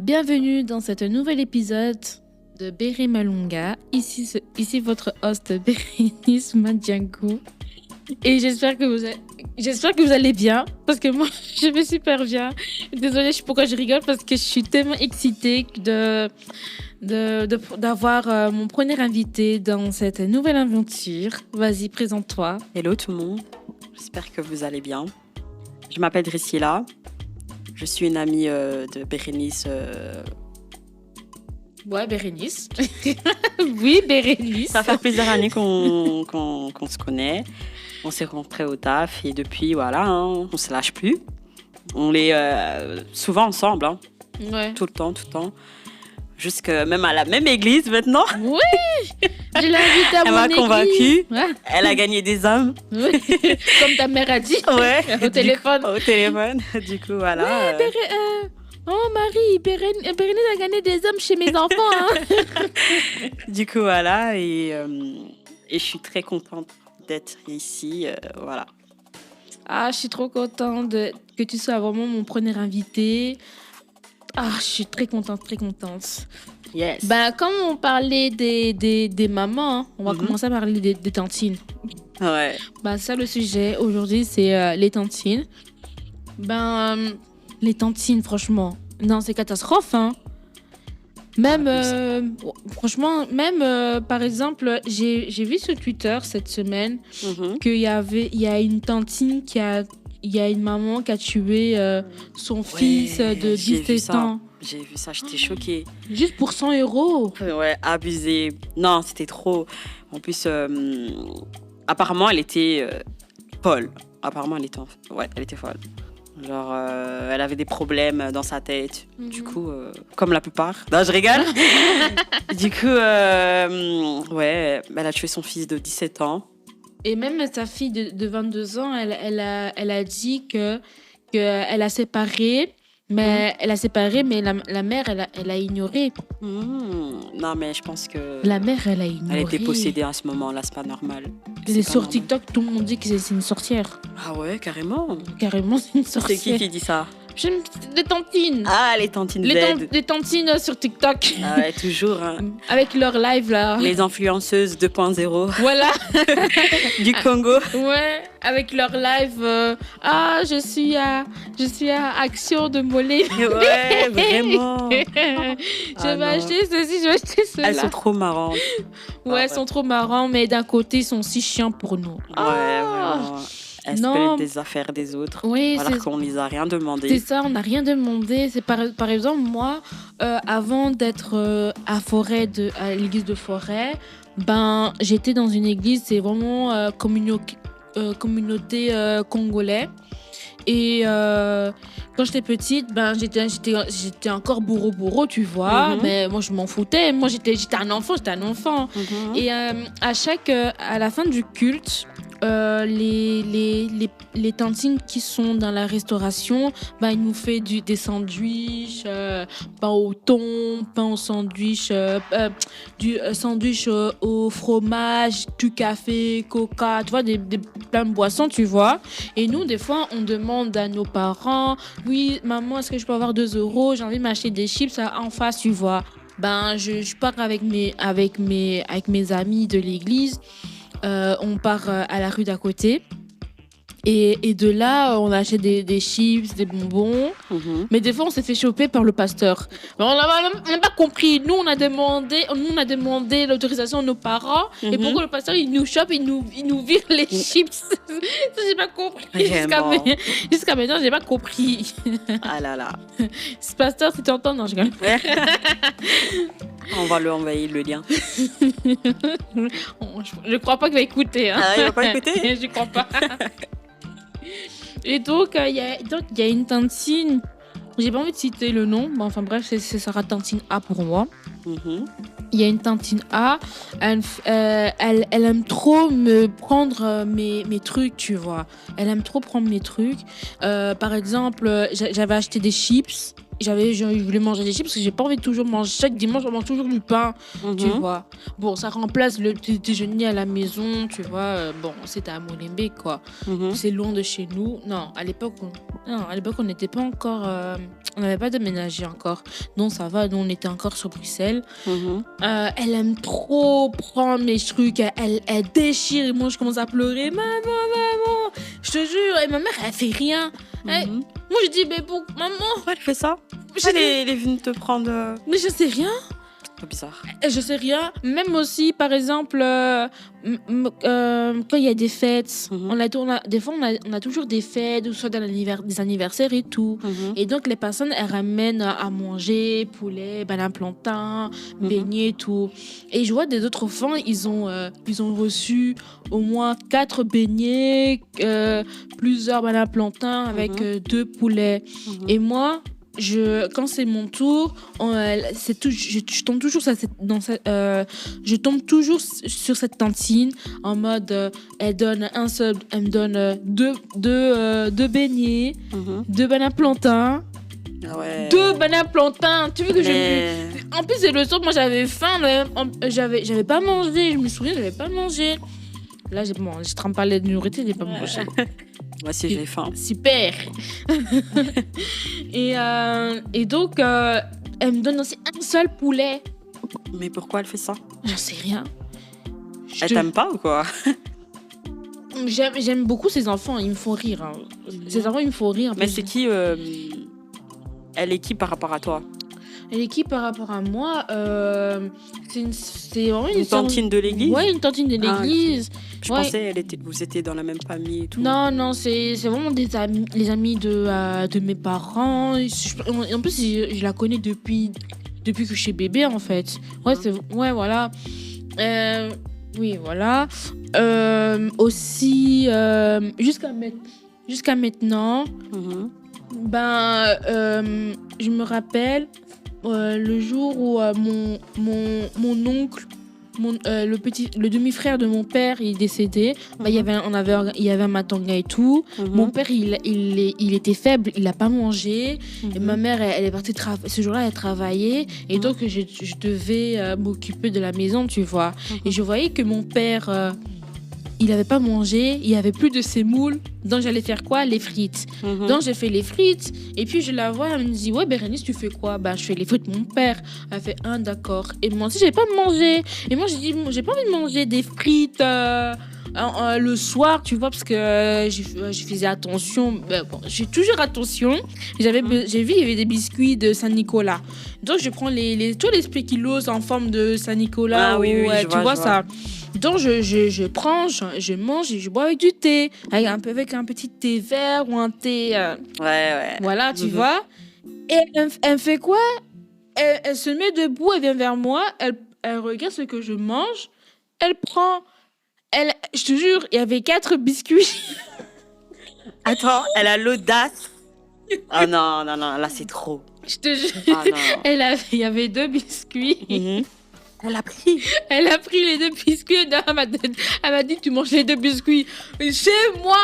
Bienvenue dans cet nouvel épisode de Béré Malunga. Ici votre host Bérénice Madiango. Et j'espère que vous allez bien, parce que moi, je vais super bien. Désolée, je sais pourquoi je rigole, parce que je suis tellement excitée d'avoir mon premier invité dans cette nouvelle aventure. Vas-y, présente-toi. Hello tout le monde, j'espère que vous allez bien. Je m'appelle Drissila, je suis une amie de Bérénice. Ouais, Bérénice. Oui, Bérénice. Ça fait plusieurs années qu'on se connaît. On s'est rencontrés au taf et depuis, voilà, on ne se lâche plus. On est souvent ensemble, Ouais. tout le temps. Jusque même à la même église maintenant. Oui, je l'ai invitée à Elle mon m'a église. convaincue. Ouais. Elle a gagné des hommes. Oui. Comme ta mère a dit. Ouais. Au téléphone. Au téléphone. Du coup, voilà. Oh Marie, Bérénice a gagné des hommes chez mes enfants. Hein. Du coup, voilà. Et je suis très contente d'être ici. Voilà. Ah, je suis trop contente que tu sois vraiment mon premier invité. Ah, je suis très contente. Yes. Ben, comme on parlait des mamans, hein, on va commencer à parler des tantines. Ouais. Ben, ça, le sujet aujourd'hui, c'est les tantines. Ben, les tantines, franchement, non, c'est catastrophe, hein. Même, franchement, par exemple, j'ai vu sur Twitter cette semaine qu'il y a une tantine il y a une maman qui a tué son fils de 17 ans. J'ai vu ça, j'étais choquée. Juste pour 100 €. Ouais, abusé. Non, c'était trop. En plus, apparemment, elle était folle. Elle était folle. Genre, elle avait des problèmes dans sa tête. Du coup, comme la plupart. Non, je rigole. Du coup, ouais, elle a tué son fils de 17 ans. Et même sa fille de 22 ans, elle a dit qu'elle a séparé. Mais elle a séparé, mais la mère, elle a ignoré. Non, mais je pense que... La mère, elle a ignoré. Elle était possédée à ce moment-là, c'est pas normal. Et sur TikTok, tout le monde dit que c'est une sorcière. Ah ouais, carrément. Carrément, c'est une sorcière. C'est qui dit ça? Les tantines. Ah, les tantines Z. Les tantines sur TikTok. Ah ouais, toujours. Hein. Avec leur live, là. Les influenceuses 2.0. Voilà. Du Congo. Ouais, avec leur live. Je suis à Action de Mollet. Ouais, vraiment. Je vais acheter ceci, je vais acheter cela. Elles sont trop marrantes. Ouais, elles sont trop marrantes, mais d'un côté, ils sont si chiants pour nous. Ouais, vraiment. Elles se plaignent des affaires des autres. Oui, alors qu'on ne les a rien demandé. C'est ça, on n'a rien demandé. C'est par exemple, moi, avant d'être à l'église de Forêt, ben, j'étais dans une église, c'est vraiment communauté congolais. Et quand j'étais petite, ben, j'étais encore bourreau, tu vois. Mais moi, je m'en foutais. Moi, j'étais un enfant. Et à la fin du culte, les tantines qui sont dans la restauration, ben, ils nous font des sandwichs, pain au thon, pain au sandwich, du sandwich au fromage, du café, coca, tu vois, plein de boissons, tu vois. Et nous, des fois, on demande à nos parents, oui, maman, est-ce que je peux avoir 2 €? J'ai envie de m'acheter des chips en face, tu vois. Ben, je pars avec mes amis de l'église. On part à la rue d'à côté et de là on achète des chips, des bonbons, mais des fois on s'est fait choper par le pasteur. Mais on n'a pas compris. Nous on a demandé l'autorisation à nos parents et pourquoi le pasteur il nous chope, il nous vire les chips. Ça, j'ai pas compris. Jusqu'à maintenant j'ai pas compris. Ah là là. Ce pasteur, si tu entends, non, je rigole. On va lui envoyer le lien. Je crois pas qu'il va écouter. Hein. Ah, il va pas écouter? Je crois pas. Et donc, il y a une tantine. J'ai pas envie de citer le nom. Bon, enfin bref, ce sera tantine A pour moi. Il y a une tantine A. Elle aime trop me prendre mes trucs, tu vois. Elle aime trop prendre mes trucs. Par exemple, j'avais acheté des chips. je voulais manger des chips parce que j'ai pas envie de toujours manger. Chaque dimanche, on mange toujours du pain, tu Mhm. vois. Bon, ça remplace le petit déjeuner à la maison, tu vois. Bon, c'était à Molenbeek, quoi. Mhm. C'est loin de chez nous. Non, on n'était pas encore. On n'avait pas déménagé encore. Donc ça va, nous on était encore sur Bruxelles. Mhm. Elle aime trop prendre mes trucs. Elle déchire et moi je commence à pleurer. Maman. Je te jure. Et ma mère, elle fait rien. Mhm. Moi je dis, mais pour maman, Ouais, elle fait ça. je Elle est venue te prendre. mais je sais rien. C'est bizarre. Je sais rien. Même aussi, par exemple, quand il y a des fêtes, Mhm. des fois on a toujours des fêtes, ou soit des anniversaires et tout. Mhm. Et donc les personnes, elles ramènent à manger poulet, banane plantain, Mhm. beignets et tout. Et je vois des autres enfants, ils ont reçu au moins 4 beignets, plusieurs bananes plantain avec 2 poulets. Mhm. Et moi, quand c'est mon tour, je tombe toujours je tombe toujours sur cette tantine en mode elle me donne deux beignets, Mhm. 2 bananes plantain, Ah ouais. 2 bananes plantain. Tu veux que Mais- en plus c'est le soir, moi j'avais faim, j'avais pas mangé, je me souviens, j'avais pas mangé. Là je trempe pas les de nourriture, j'ai pas mangé. Moi aussi, j'ai faim. Super. Et donc, elle me donne aussi un seul poulet. Mais pourquoi elle fait ça? J'en sais rien. Elle t'aime pas ou quoi? J'aime beaucoup ces enfants, ils me font rire. Hein. Ces enfants, ils me font rire. Mais c'est qui elle est qui par rapport à toi? Et l'équipe par rapport à moi, c'est vraiment Une tantine de l'église? Ouais, une tantine de l'église. Je Ouais. pensais vous étiez dans la même famille et tout. Non, c'est vraiment les amis de mes parents. En plus, je la connais depuis que je suis bébé, en fait. Ouais, voilà. Oui, voilà. Aussi, jusqu'à maintenant, Mhm. je me rappelle le jour où mon oncle, le demi-frère de mon père, il est décédé. Il y avait un matanga et tout. Mhm. Mon père, il était faible, il n'a pas mangé. Et Mhm. ma mère, elle est partie ce jour-là, elle travaillait. Et donc, je devais m'occuper de la maison, tu vois. Et je voyais que mon père, il n'avait pas mangé, il n'y avait plus de semoule. Donc, j'allais faire quoi? Les frites. Mhm. Donc, j'ai fait les frites. Et puis, je la vois, elle me dit, ouais, Bérénice, tu fais quoi? Je fais les frites de mon père. Elle fait, d'accord. Et moi aussi, j'ai pas mangé. Et moi, j'ai dit, j'ai pas envie de manger des frites le soir, tu vois, parce que je faisais attention. J'ai toujours attention. J'ai vu, il y avait des biscuits de Saint-Nicolas. Donc, je prends tous les spéculoos en forme de Saint-Nicolas. Ah oui, je tu vois je ça. Donc, je prends, je mange et je bois avec du thé. Avec un petit thé vert ou un thé. Ouais. Voilà, tu Mhm. vois. Et elle fait quoi? Elle se met debout, elle vient vers moi, elle regarde ce que je mange, elle prend. Je te jure, il y avait 4 biscuits. Attends, elle a l'audace. Ah non, là c'est trop. Je te jure. Ah non. Il y avait 2 biscuits. Mhm. Elle a pris. Elle a pris les 2 biscuits. Elle m'a dit, tu manges les 2 biscuits. Chez moi,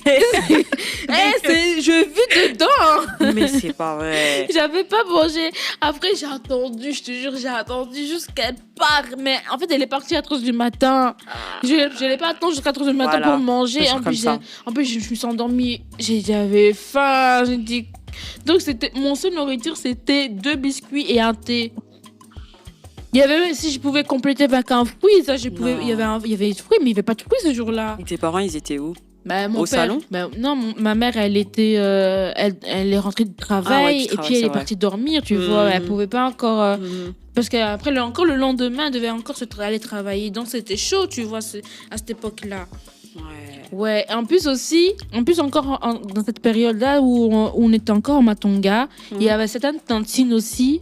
je vis dedans. Mais c'est pas vrai. J'avais pas mangé. Après, j'ai attendu, je te jure, jusqu'à qu'elle part. Mais en fait, elle est partie à 3h du matin. Je l'ai pas attendu jusqu'à 3h du matin Voilà, pour manger. toujours comme ça. En plus, je me suis endormie. J'avais faim. J'ai dit. Donc, mon seule nourriture, c'était 2 biscuits et un thé. Il y avait, si je pouvais compléter avec un fruit, ça, je pouvais. Non. Il y avait des fruits, mais il n'y avait pas de fruits ce jour-là. Et tes parents, ils étaient où? Mon Au père, salon? Non, ma mère, elle était, elle est rentrée du travail, du travail, et puis elle c'est est vrai. partie dormir, tu vois. Elle pouvait pas encore, Mhm. parce qu'après encore le lendemain, elle devait encore aller travailler, donc c'était chaud, tu vois, à cette époque-là. Ouais. Ouais, en plus encore dans cette période-là où on était encore en Matonga, il y avait certaines tantines aussi.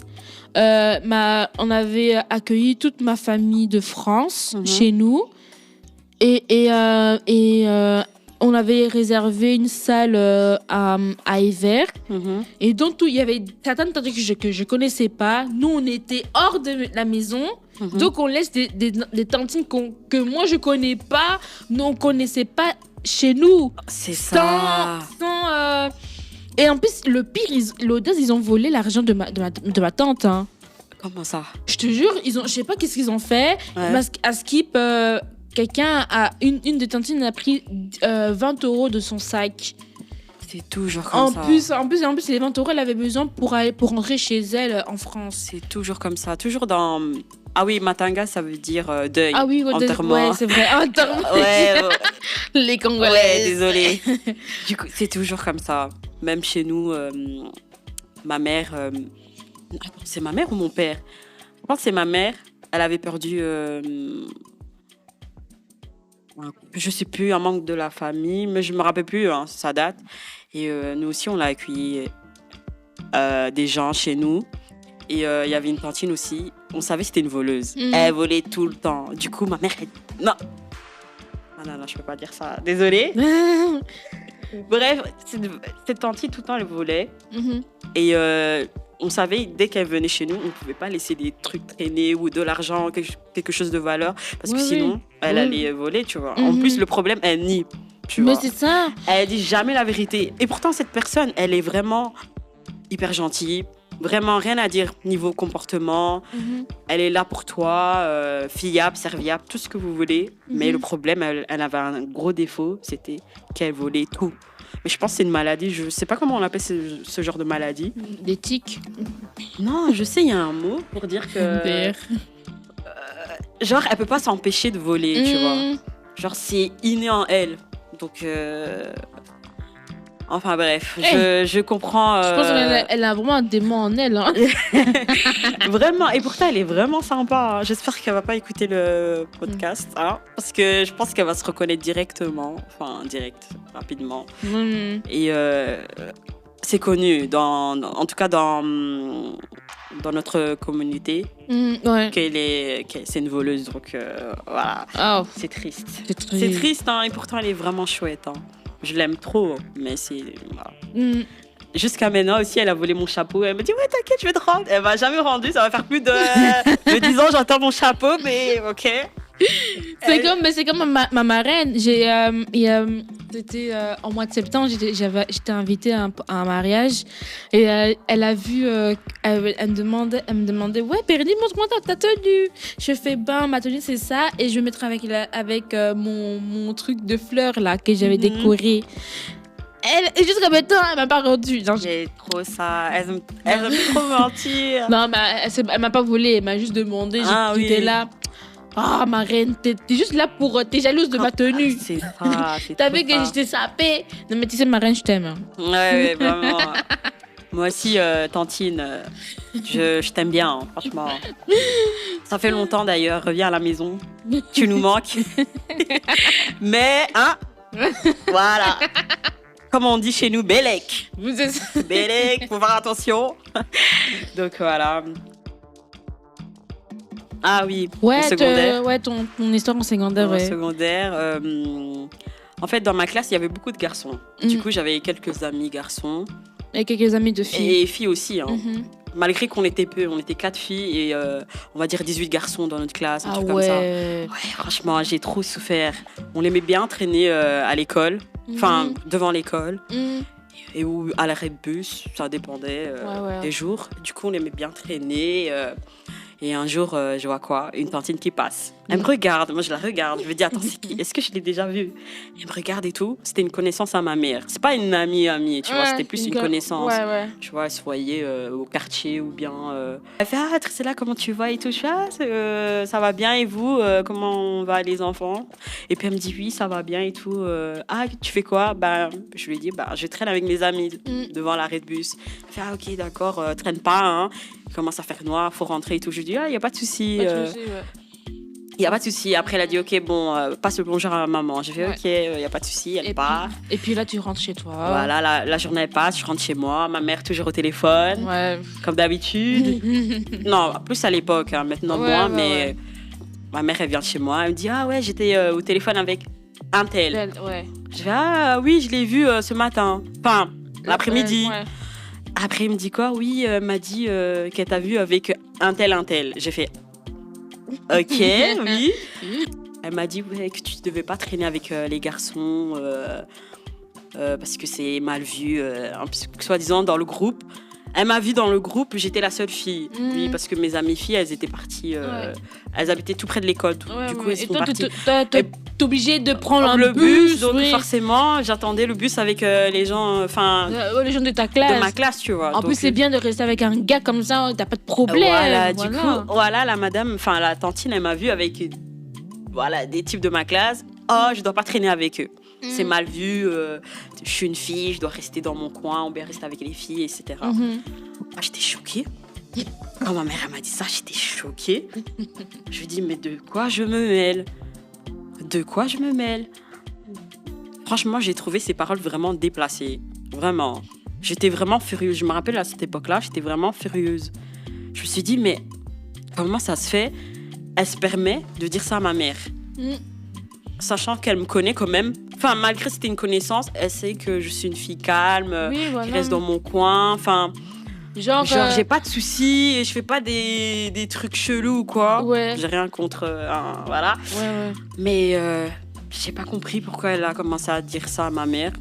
On avait accueilli toute ma famille de France chez nous et on avait réservé une salle à Ever. Mhm. Et donc il y avait certaines tantes que je connaissais pas. Nous on était hors de la maison. Mhm. Donc on laisse des tantines que moi je connais pas, nous on connaissait pas chez nous. C'est ça. Et en plus, le pire, l'audace, ils ont volé l'argent de ma tante. Hein. Comment ça? Je te jure, je sais pas qu'est-ce qu'ils ont fait. Ouais. Parce qu'à Skip, une des tantines a pris 20 € de son sac. C'est toujours comme ça. En plus, les 20 € elle avait besoin pour rentrer chez elle en France. C'est toujours comme ça. Toujours dans... Ah oui, matanga, ça veut dire deuil. Ah oui, enterrement. ouais, c'est vrai. Enterrement. Ouais, Les Congolais. ouais, désolée. Du coup, c'est toujours comme ça. Même chez nous, ma mère... Attends, c'est ma mère ou mon père? Je pense que c'est ma mère. Elle avait perdu... je sais plus, un membre de la famille, mais je me rappelle plus, hein, ça date. Et nous aussi, on a accueilli des gens chez nous. Et il y avait une tantine aussi. On savait que c'était une voleuse. Elle volait tout le temps. Du coup, ma mère... Non. Ah non, je peux pas dire ça. Désolée. Bref, cette tantine, tout le temps, elle volait. Et on savait, dès qu'elle venait chez nous, on ne pouvait pas laisser des trucs traîner ou de l'argent, quelque chose de valeur. Parce que sinon, elle allait voler, tu vois. En plus, le problème, elle nie. Tu vois. Mais c'est ça. Elle dit jamais la vérité. Et pourtant, cette personne, elle est vraiment hyper gentille. Vraiment, rien à dire niveau comportement. Elle est là pour toi, fiable, serviable, tout ce que vous voulez. Mais le problème, elle avait un gros défaut, c'était qu'elle volait tout. Mais je pense que c'est une maladie. Je ne sais pas comment on appelle ce genre de maladie. Des tics. Non, je sais, il y a un mot pour dire que... genre, elle ne peut pas s'empêcher de voler, tu vois. Genre, c'est inné en elle. Donc... Enfin bref, je comprends. Je pense qu'elle a vraiment un démon en elle. Hein. Vraiment, et pourtant elle est vraiment sympa. Hein. J'espère qu'elle va pas écouter le podcast, hein, parce que je pense qu'elle va se reconnaître directement, enfin rapidement. Et c'est connu, en tout cas dans notre communauté, c'est une voleuse, donc voilà. Oh. C'est triste. C'est triste, hein, et pourtant elle est vraiment chouette. Hein. Je l'aime trop, mais c'est... Voilà. Jusqu'à maintenant aussi, elle a volé mon chapeau. Elle me dit, ouais, t'inquiète, je vais te rendre. Elle m'a jamais rendu, ça va faire plus de 10 ans, j'entends mon chapeau, mais ok. C'est comme ma marraine. C'était en mois de septembre, j'étais invitée à un mariage et elle a vu, elle me demandait, ouais, Périni, montre-moi ta tenue. Je fais, ma tenue c'est ça et je vais mettre avec mon truc de fleurs là que j'avais décoré. Et jusqu'à maintenant, elle m'a pas rendu. J'ai trop ça. Elle aime trop mentir. Non, mais elle m'a pas volé, elle m'a juste demandé. J'étais là. Ah, ma reine, t'es juste là pour... T'es jalouse de ma tenue. C'est ça, c'est T'as vu que j'étais sapée. Non, mais tu sais, ma reine, je t'aime. Ouais, vraiment. Moi aussi, tantine, je t'aime bien, hein, franchement. Ça fait longtemps, d'ailleurs. Reviens à la maison. Tu nous manques. Mais, hein, voilà. Comme on dit chez nous, Bélec. Bélec, faut faire attention. Donc, voilà. Ah oui, en secondaire. Ton histoire en secondaire. En secondaire, en fait, dans ma classe, il y avait beaucoup de garçons. Du coup, j'avais quelques amis garçons. Et quelques amis de filles. Et filles aussi. Hein. Malgré qu'on était peu, on était 4 filles et on va dire 18 garçons dans notre classe, un truc comme ça. Ouais, franchement, j'ai trop souffert. On aimait bien traîner à l'école, enfin, devant l'école. Et ou à l'arrêt de bus, ça dépendait des jours. Du coup, on aimait bien traîner. Et un jour, je vois quoi? Une tantine qui passe. Elle me regarde, moi je la regarde. Je me dis, attends, c'est qui? Est-ce que je l'ai déjà vue? Elle me regarde et tout. C'était une connaissance à ma mère. C'est pas une amie, tu vois, c'était plus une connaissance. Tu vois, elle se voyait au quartier ou bien. Elle fait, ah, Trisella, comment tu vas et tout. Je fais, ah, ça va bien et vous? Comment va les enfants? Et puis elle me dit, oui, ça va bien et tout. Ah, tu fais quoi? Je lui ai dit, je traîne avec mes amis devant l'arrêt de bus. Elle fait, ah, ok, d'accord, traîne pas, hein. Il commence à faire noir, faut rentrer et tout. Je lui dis, il n'y a pas de souci. Il n'y a pas de souci. Après, elle a dit, ok, bon, passe le bonjour à maman. J'ai fait, ok, il n'y a pas de souci, elle part. Et puis là, tu rentres chez toi. Voilà, la journée passe, je rentre chez moi. Ma mère, toujours au téléphone, comme d'habitude. Non, plus à l'époque, hein, maintenant moins, mais ma mère, elle vient de chez moi. Elle me dit, ah ouais, j'étais au téléphone avec un tel. Je fais, ah oui, je l'ai vu ce matin. Enfin, l'après-midi. Après, il me dit quoi? Oui, elle m'a dit qu'elle t'a vu avec un tel. J'ai fait, ok, oui. Elle m'a dit que tu ne devais pas traîner avec les garçons. parce que c'est mal vu, soi-disant dans le groupe. Elle m'a vue dans le groupe, j'étais la seule fille. Oui, parce que mes amies filles, elles étaient parties. Elles habitaient tout près de l'école. Du coup, elles sont parties. T'es obligée de prendre le bus. Donc, oui. forcément, j'attendais le bus avec les gens. Les gens de ta classe. De ma classe, tu vois. En plus, c'est bien de rester avec un gars comme ça, t'as pas de problème. Voilà, du coup, la madame, la tantine, elle m'a vue avec des types de ma classe. Oh, je dois pas traîner avec eux. C'est mal vu, je suis une fille, je dois rester dans mon coin, ou bien rester avec les filles, etc. J'étais choquée. Quand ma mère elle m'a dit ça, j'étais choquée. Je lui ai dit, mais de quoi je me mêle? De quoi je me mêle? Franchement, j'ai trouvé ces paroles vraiment déplacées. Vraiment. J'étais vraiment furieuse. Je me rappelle à cette époque-là, j'étais vraiment furieuse. Je me suis dit, mais comment ça se fait? Elle se permet de dire ça à ma mère. Sachant qu'elle me connaît quand même. Enfin, malgré que c'était une connaissance, elle sait que je suis une fille calme, qui reste dans mon coin. Enfin, genre j'ai pas de soucis et je fais pas des trucs chelous ou quoi. Ouais. J'ai rien contre... voilà. Ouais. Mais j'ai pas compris pourquoi elle a commencé à dire ça à ma mère.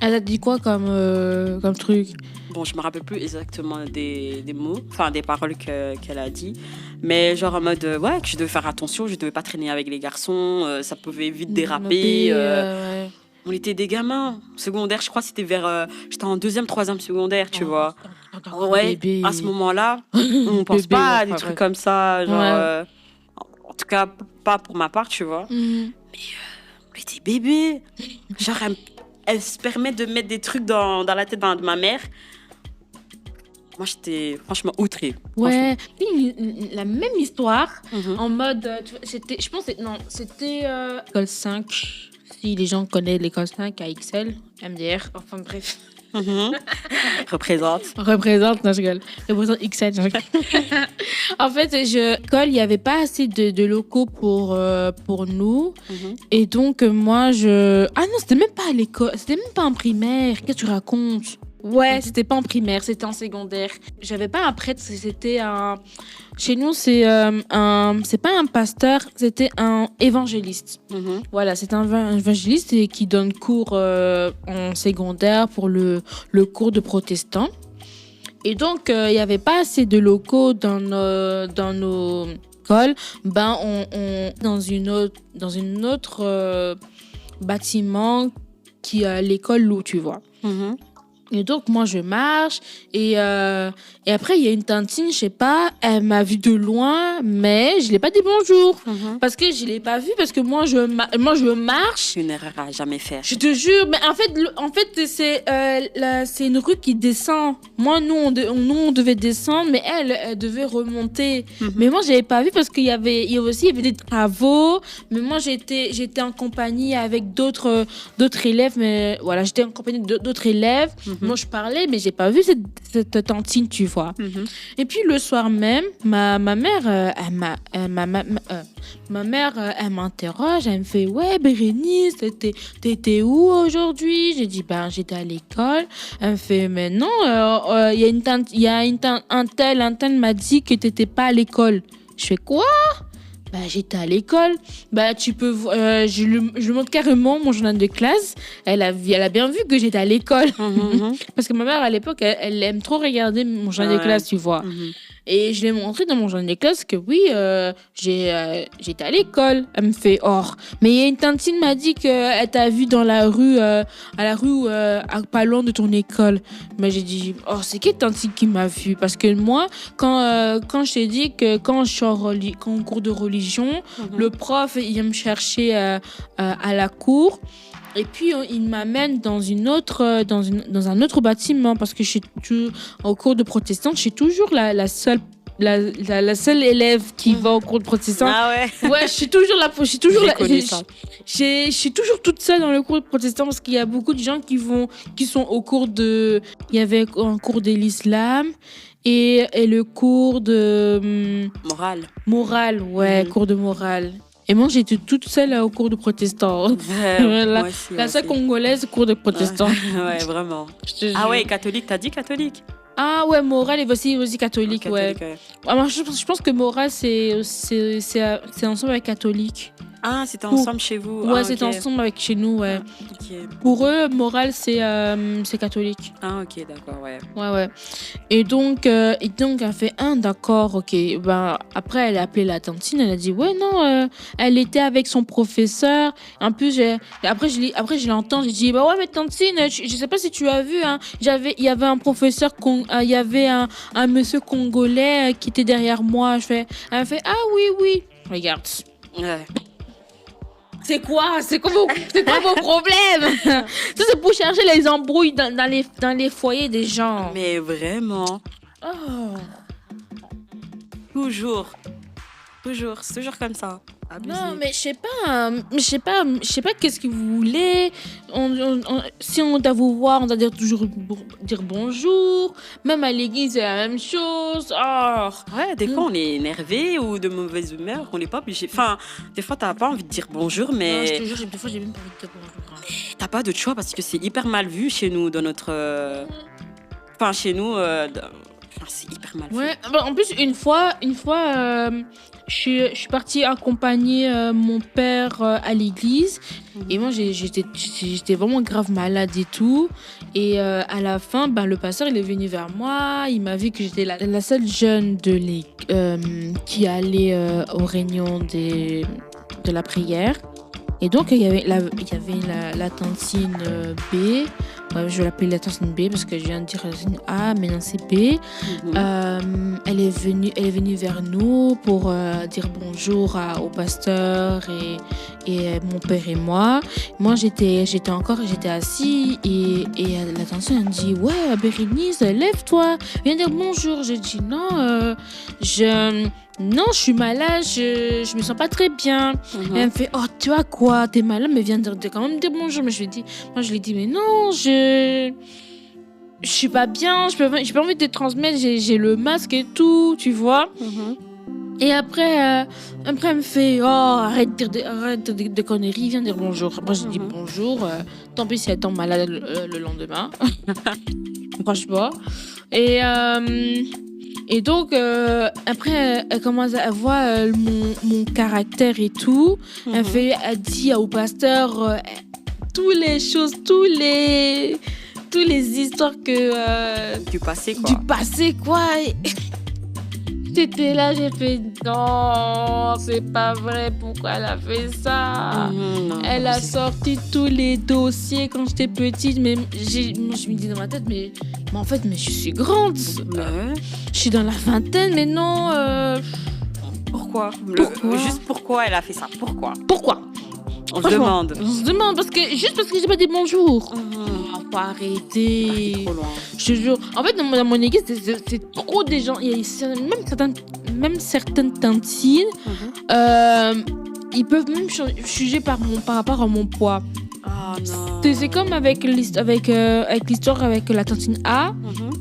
Elle a dit quoi comme truc? Bon, je me rappelle plus exactement des mots, des paroles qu'elle a dit. Mais genre en mode, que je devais faire attention, je devais pas traîner avec les garçons, ça pouvait vite déraper. On était des gamins. Secondaire, je crois, c'était j'étais en 2e, 3e secondaire, tu vois. Bébé. À ce moment-là, on pense pas à des trucs comme ça. Genre, en tout cas, pas pour ma part, tu vois. Mais on était bébés. Genre, elle se permet de mettre des trucs dans la tête de ma mère. Moi, j'étais franchement outrée. Ouais, la même histoire, en mode... je pense que c'était l'école 5. Si les gens connaissent l'école 5 à XL, MDR, enfin bref. Représente, non, je rigole. Représente XL, je rigole. En fait, l'école, il n'y avait pas assez de locaux pour nous. Et donc, moi, Ah non, c'était même pas à l'école, c'était même pas en primaire. Qu'est-ce que tu racontes? Ouais, c'était pas en primaire, c'était en secondaire. J'avais pas un prêtre, c'était un... Chez nous, c'est pas un pasteur, c'était un évangéliste. Voilà, c'est un évangéliste qui donne cours en secondaire pour le cours de protestant. Et donc, il y avait pas assez de locaux dans nos écoles. On dans une autre bâtiment qui a l'école Lou, tu vois. Et donc, moi, je marche. Et après, il y a une tantine, je sais pas, elle m'a vue de loin, mais je l'ai pas dit bonjour. Parce que je l'ai pas vue, parce que moi, je marche. Une erreur à jamais faire. Je te jure. Mais en fait c'est une rue qui descend. Moi, nous, on devait descendre, mais elle devait remonter. Mais moi, je l'avais pas vue parce qu'il y avait des travaux. Mais moi, j'étais en compagnie avec d'autres élèves. Mais voilà, j'étais en compagnie d'autres élèves. Moi, je parlais, mais j'ai pas vu cette tantine, tu vois. Et puis, le soir même, ma mère, elle m'interroge, elle me fait, ouais, Bérénice, t'étais où aujourd'hui? J'ai dit, j'étais à l'école. Elle me fait, mais non, un tel m'a dit que t'étais pas à l'école. Je fais, quoi? J'étais à l'école. Tu peux... je lui montre carrément mon journal de classe. Elle a bien vu que j'étais à l'école. Parce que ma mère, à l'époque, elle aime trop regarder mon journal de classe, tu vois. Et je lui ai montré dans mon journal de classe que oui, j'étais à l'école. Elle me fait, mais il y a une tantine m'a dit qu'elle t'a vu dans la rue, pas loin de ton école. Mais j'ai dit, c'est quelle tantine qui m'a vu? Parce que moi, quand je t'ai dit que quand je suis en cours de religion, le prof, il vient me chercher à la cour. Et puis, il m'amène dans un autre bâtiment parce que au cours de protestant, je suis toujours la seule élève qui va au cours de protestant. Ah ouais. Ouais, je suis toujours toute seule dans le cours de protestant parce qu'il y a beaucoup de gens qui sont au cours il y avait un cours de l'islam et le cours de morale, ouais, cours de morale. Et moi, j'étais toute seule au cours de protestant. Moi aussi, la seule congolaise au cours de protestant. Ouais, vraiment. Ouais, catholique, t'as dit catholique? Ah ouais, morale et aussi catholique, ouais. Alors, je pense que morale, c'est ensemble avec catholique. Ah, c'était Pour- ensemble chez vous. Ouais, Ah, c'était ok. ensemble avec chez nous, ouais. Ok. Pour eux, morale, c'est catholique. Ah, ok, d'accord, ouais. Ouais. Et donc, elle fait d'accord, ok. Ben, après, elle a appelé la tantine, elle a dit, ouais, non, elle était avec son professeur. En plus, après, je l'entends, j'ai dit, bah ouais, mais tantine, je sais pas si tu as vu, hein, il y avait un professeur, il y avait un monsieur congolais qui était derrière moi. Elle me fait, ah oui, regarde. Ouais. C'est quoi vos problèmes? Ça, c'est pour chercher les embrouilles dans les foyers des gens. Mais vraiment, Oh. toujours. C'est toujours comme ça. Abusé. Non, mais je sais pas qu'est-ce que vous voulez. Si on doit vous voir, on doit toujours dire bonjour. Même à l'église, c'est la même chose. Oh. Ouais, des fois on est énervé ou de mauvaise humeur, on n'est pas obligé. Enfin, des fois t'as pas envie de dire bonjour, Non, je mais te jure, des fois, j'ai même pas envie de dire bonjour, hein. t'as pas de choix parce que c'est hyper mal vu chez nous, dans notre. Enfin, chez nous, enfin, c'est hyper mal vu. Ouais, bah, en plus, une fois, je suis partie accompagner mon père à l'église. Et moi, j'étais vraiment grave malade et tout. Et à la fin, ben, le pasteur, il est venu vers moi. Il m'a vu que j'étais la seule jeune qui allait aux réunions de la prière. Et donc, il y avait la tantine B. Ouais, je vais l'appeler la tantine B parce que je viens de dire la tantine A, mais non, c'est B. Elle est venue vers nous pour dire bonjour au pasteur et mon père et moi. Moi, j'étais assis et la tantine elle me dit, ouais, Bérénice, lève-toi, viens dire bonjour. J'ai dit non, non, je suis malade, je me sens pas très bien. Elle me fait, oh, tu vois quoi, t'es malade, mais viens de quand même dire bonjour. Mais je lui ai dit, mais non, je suis pas bien, j'ai pas envie de te transmettre, j'ai le masque et tout, tu vois. Et après, elle me fait, oh, arrête de conneries, viens dire bonjour. Après, je dis bonjour, tant pis si elle tombe malade le lendemain. Franchement. Et donc, après, elle commence à voir mon caractère et tout. Elle dit au pasteur toutes les choses, tous les histoires Du passé, quoi. du passé, quoi. Et j'étais là, j'ai fait non, c'est pas vrai, pourquoi elle a fait ça? Non, Elle a sorti tous les dossiers quand j'étais petite, mais moi, je me dis dans ma tête, mais en fait, mais je suis grande. Ouais. Je suis dans la vingtaine, mais non. Pourquoi Juste pourquoi elle a fait ça? Pourquoi On se Franchement, demande. On se demande, juste parce que j'ai pas dit bonjour. Faut arrêter. Trop loin. Je te jure. En fait, dans mon église, c'est trop des gens. Il y a même certaines tantines, ils peuvent même juger par rapport à mon poids. Ah non. C'est comme avec l'histoire avec la tantine A,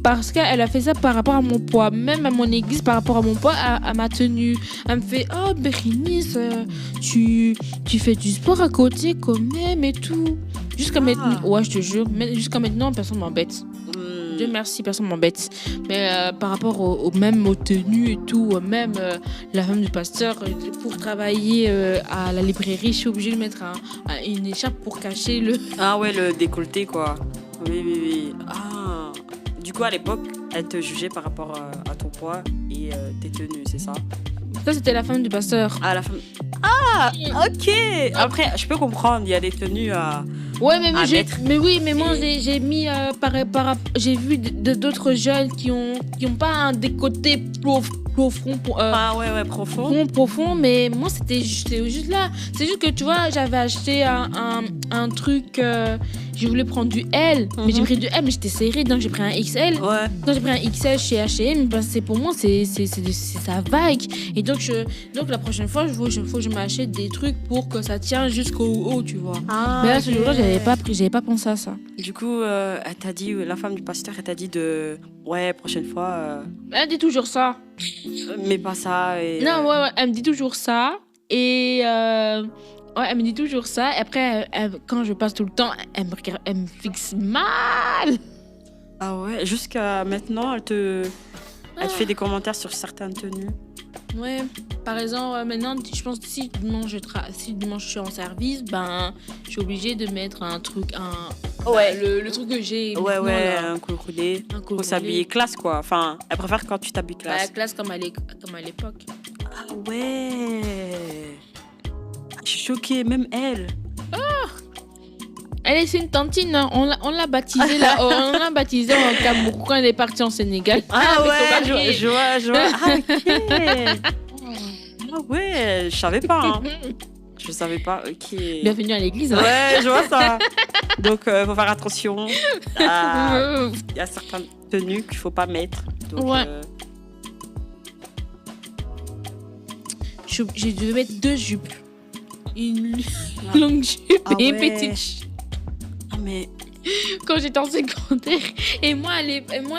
parce qu'elle a fait ça par rapport à mon poids. Même à mon église, par rapport à mon poids, à ma tenue. Elle me fait, oh Bérénice, tu fais du sport à côté quand même et tout. Jusqu'à maintenant, ouais, je te jure, jusqu'à maintenant, personne m'embête. Dieu merci, personne m'embête. Mais par rapport aux tenues et tout, même la femme du pasteur, pour travailler à la librairie, je suis obligée de mettre une écharpe pour cacher le... Ah ouais, le décolleté, quoi. Oui. Ah. Du coup, à l'époque, elle te jugeait par rapport à ton poids et tes tenues, c'est ça? Ça, c'était la femme du pasteur. Ah, la femme... Ah, ok. Après, je peux comprendre, il y a des tenues à... Ouais, mais moi, Et- j'ai mis j'ai vu d'autres jeunes qui ont pas un décolleté profond, profond, mais moi c'était juste là. C'est juste que tu vois, j'avais acheté un truc, je voulais prendre du L, mais j'ai pris du M, mais j'étais serrée, donc j'ai pris un XL. Ouais. Quand j'ai pris un XL chez H&M, ben c'est pour moi c'est ça vague. Et donc la prochaine fois, il faut que je m'achète des trucs pour que ça tienne jusqu'au haut, tu vois. Ah, Mais là, ce jour-là, j'avais pas pensé à ça. Du coup, elle t'a dit, la femme du pasteur, elle t'a dit de... Ouais, prochaine fois... Elle dit toujours ça. mais pas ça et... Non, ouais, elle me dit toujours ça. Et ouais, elle me dit toujours ça. Et après, quand je passe tout le temps, elle me regarde, elle me fixe mal. Ah ouais, jusqu'à maintenant, elle te fait des commentaires sur certaines tenues. Ouais. Par exemple, maintenant, je pense que si dimanche je suis en service, ben, je suis obligée de mettre un truc, Ouais. le truc que j'ai Ouais, maintenant, ouais, là. un col roulé. Un col Faut s'habiller roulé. classe, quoi. Enfin, elle préfère quand tu t'habilles Bah, la classe. classe comme à l'époque. Ah ouais. Je suis choquée, même elle. C'est une tantine, hein. On l'a baptisée là. On l'a baptisée en Cameroun quand elle est partie en Sénégal. Ah Avec ouais, son mari. je vois. Ah ok. Ah ouais, je savais pas. Hein. Je savais pas, ok. Bienvenue à l'église. Hein. Ouais, je vois ça. Donc, faut faire attention. Il y a certaines tenues qu'il faut pas mettre. Donc, Ouais. J'ai dû mettre 2 jupes. Une longue jupe Ah et une ouais. petite jupe. Ah, mais Quand j'étais en secondaire. Et moi,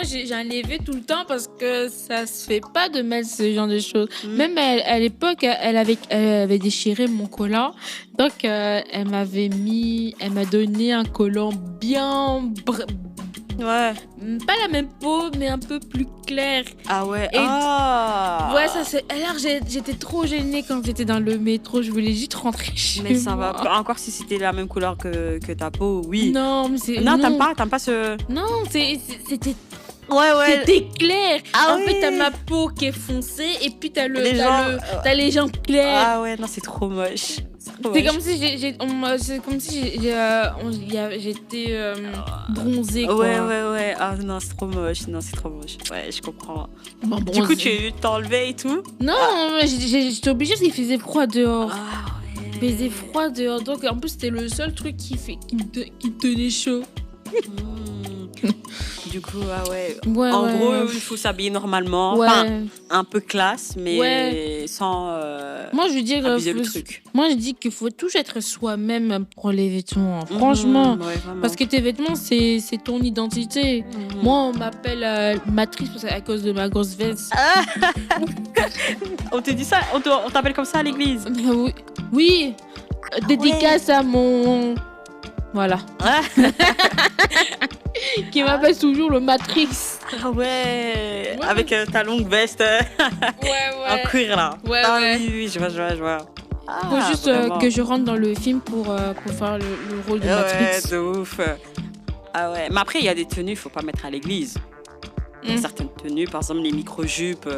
j'ai enlevé tout le temps parce que ça se fait pas de mettre ce genre de choses. Même à l'époque, elle avait déchiré mon collant. Donc, elle m'a donné un collant bien... ouais. Pas la même peau, mais un peu plus clair. Ah ouais. Et Ah. Ouais, ça c'est. Alors j'étais trop gênée quand j'étais dans le métro. Je voulais juste rentrer chez Mais ça moi. va. Encore si c'était la même couleur que ta peau, oui. Non, mais c'est. Non, t'aimes pas ce. Non, c'était Ouais. c'était clair. Ah En fait, t'as oui. ma peau qui est foncée et puis t'as Les les jambes claires. Ah ouais, non, c'est trop moche. C'est comme si j'étais bronzée, quoi. Ouais. Ah non, c'est trop moche. Non, c'est trop moche. Ouais, je comprends. Bon, Du coup, bronzée. tu t'enlevais et tout. Non, j'étais obligée parce qu'il faisait froid dehors. Ah Il faisait froid dehors. Donc, en plus, c'était le seul truc qui me tenait chaud. Du coup, ah ouais. Ouais, En ouais. gros, il faut s'habiller normalement. Ouais. Enfin, un peu classe, mais Ouais. sans Moi, je dis abuser le truc. Moi, je dis qu'il faut toujours être soi-même pour les vêtements. Franchement. Ouais, vraiment. Parce que tes vêtements, c'est ton identité. Moi, on m'appelle Matrice à cause de ma grosse veste. On te dit ça? On t'appelle comme ça à l'église? Oui. Oui. Dédicace à mon... Voilà. Qui m'appelle toujours le Matrix. Ah ouais. Avec ta longue veste en Ouais. cuir là. Ouais, Ah ouais. oui, je vois. Ah, Faut juste vraiment. que je rentre dans le film pour faire le rôle de Matrix. Ouais, de ouf. Ah ouais. Mais après, il y a des tenues, il faut pas mettre à l'église. Il y a certaines tenues, par exemple les micro-jupes.